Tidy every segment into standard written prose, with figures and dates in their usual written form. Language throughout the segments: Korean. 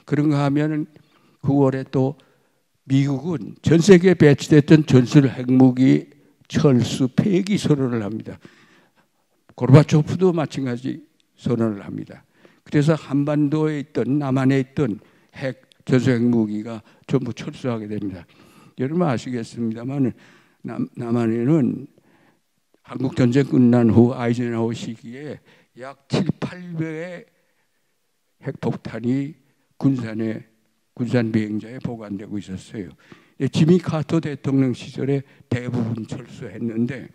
그런가 하면 9월에 또 미국은 전 세계에 배치됐던 전술 핵무기 철수 폐기 선언을 합니다. 고르바초프도 마찬가지 선언을 합니다. 그래서 한반도에 있던 남한에 있던 전술 핵무기가 전부 철수하게 됩니다. 여러분 아시겠습니다만 남한에는 한국 전쟁 끝난 후 아이젠하워 시기에 약 700~800의 핵폭탄이 군산 비행장에 보관되고 있었어요. 지미 카터 대통령 시절에 대부분 철수했는데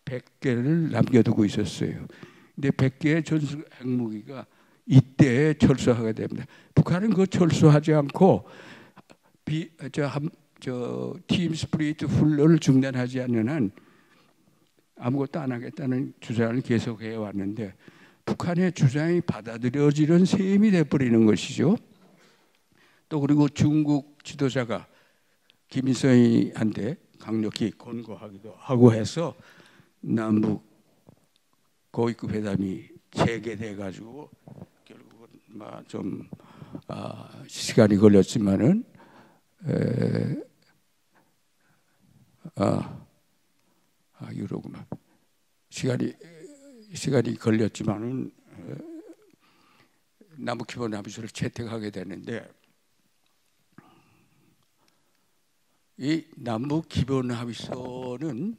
100개를 남겨두고 있었어요. 근데 100개의 전술 핵무기가 이때 철수하게 됩니다. 북한은 그 철수하지 않고 팀 스프리트 훈련을 중단하지 않는 한 아무것도 안 하겠다는 주장을 계속해 왔는데 북한의 주장이 받아들여지는 셈이 돼버리는 것이죠. 또 그리고 중국 지도자가 김일성한테 강력히 권고하기도 하고 해서 남북 고위급 회담이 재개돼 가지고 결국은 좀 시간이 걸렸지만은 이러구만 시간이 걸렸지만은 남북 기본 합의서를 채택하게 되는데 이 남북 기본 합의서는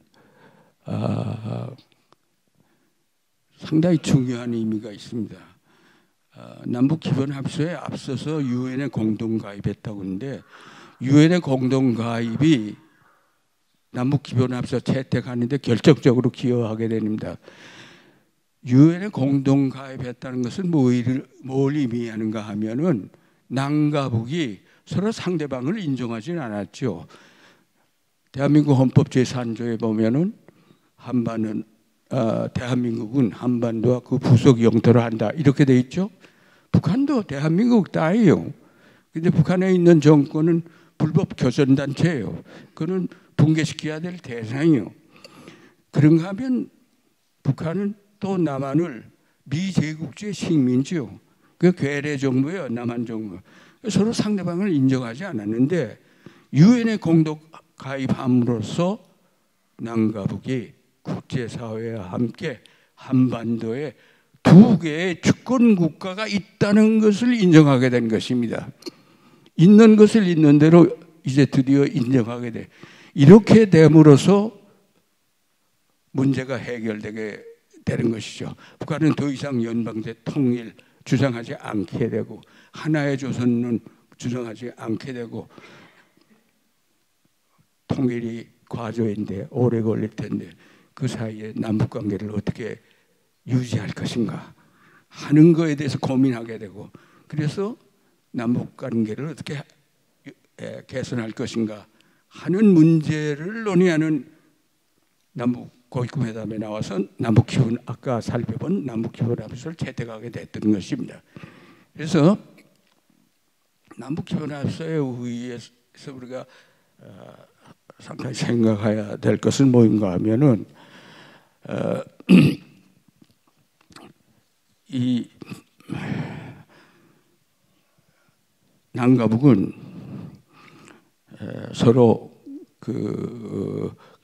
상당히 중요한 의미가 있습니다. 남북 기본 합의서에 앞서서 유엔에 공동 가입했다고 하는데 유엔의 공동 가입이 남북 기본 합의서 채택하는데 결정적으로 기여하게 됩니다. 유엔에 공동 가입했다는 것은 뭘 의미하는가 하면은 남과 북이 서로 상대방을 인정하지는 않았죠. 대한민국 헌법 제4조에 보면은 대한민국은 한반도와 그 부속 영토를 한다 이렇게 돼 있죠. 북한도 대한민국 땅이에요. 근데 북한에 있는 정권은 불법 교전단체예요. 그는 붕괴시켜야 될 대상이요. 그런가 하면 북한은 또 남한을 미제국주의 식민지요. 그 괴뢰 정부예요. 남한 정부. 서로 상대방을 인정하지 않았는데 유엔에 공동 가입함으로써 남과 북이 국제사회와 함께 한반도에 두 개의 주권 국가가 있다는 것을 인정하게 된 것입니다. 있는 것을 있는 대로 이제 드디어 인정하게 돼. 이렇게 됨으로써 문제가 해결되게 되는 것이죠. 북한은 더 이상 연방제 통일 주장하지 않게 되고 하나의 조선은 주장하지 않게 되고 통일이 과조인데 오래 걸릴 텐데 그 사이에 남북관계를 어떻게 유지할 것인가 하는 거에 대해서 고민하게 되고 그래서 남북관계를 어떻게 개선할 것인가 하는 문제를 논의하는 남북 고위급 회담에 나와서 아까 살펴본 남북 기본 합의서를 채택하게 됐던 것입니다. 그래서 남북 기본 합의서에 의해서 우리가 상당히 생각해야 될 것은 뭐인가 하면은 이 남과 북은 서로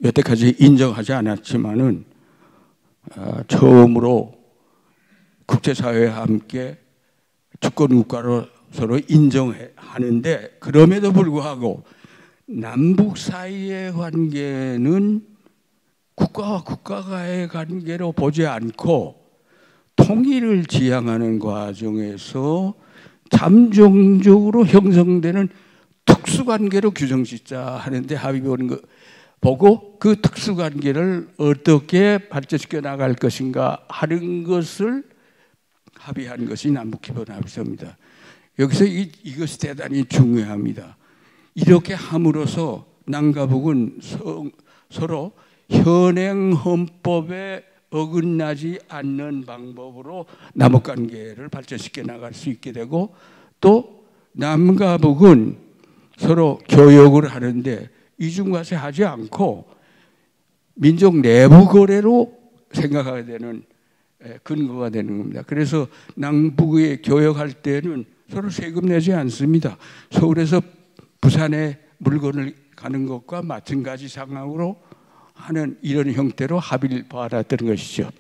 여태까지 인정하지 않았지만은 처음으로 국제사회와 함께 주권국가로 서로 인정하는데 그럼에도 불구하고 남북 사이의 관계는 국가와 국가와의 관계로 보지 않고 통일을 지향하는 과정에서 잠정적으로 형성되는 특수관계로 규정짓자 하는데 합의 보는 거 보고 그 특수관계를 어떻게 발전시켜 나갈 것인가 하는 것을 합의한 것이 남북기본합의서입니다. 여기서 이것이 대단히 중요합니다. 이렇게 함으로써 남과 북은 서로 현행 헌법에 어긋나지 않는 방법으로 남북관계를 발전시켜 나갈 수 있게 되고 또 남과 북은 서로 교역을 하는데 이중과세 하지 않고 민족 내부 거래로 생각하게 되는 근거가 되는 겁니다. 그래서 남북의 교역할 때는 서로 세금 내지 않습니다. 서울에서 부산에 물건을 가는 것과 마찬가지 상황으로 하는 이런 형태로 합의를 받았던 것이죠.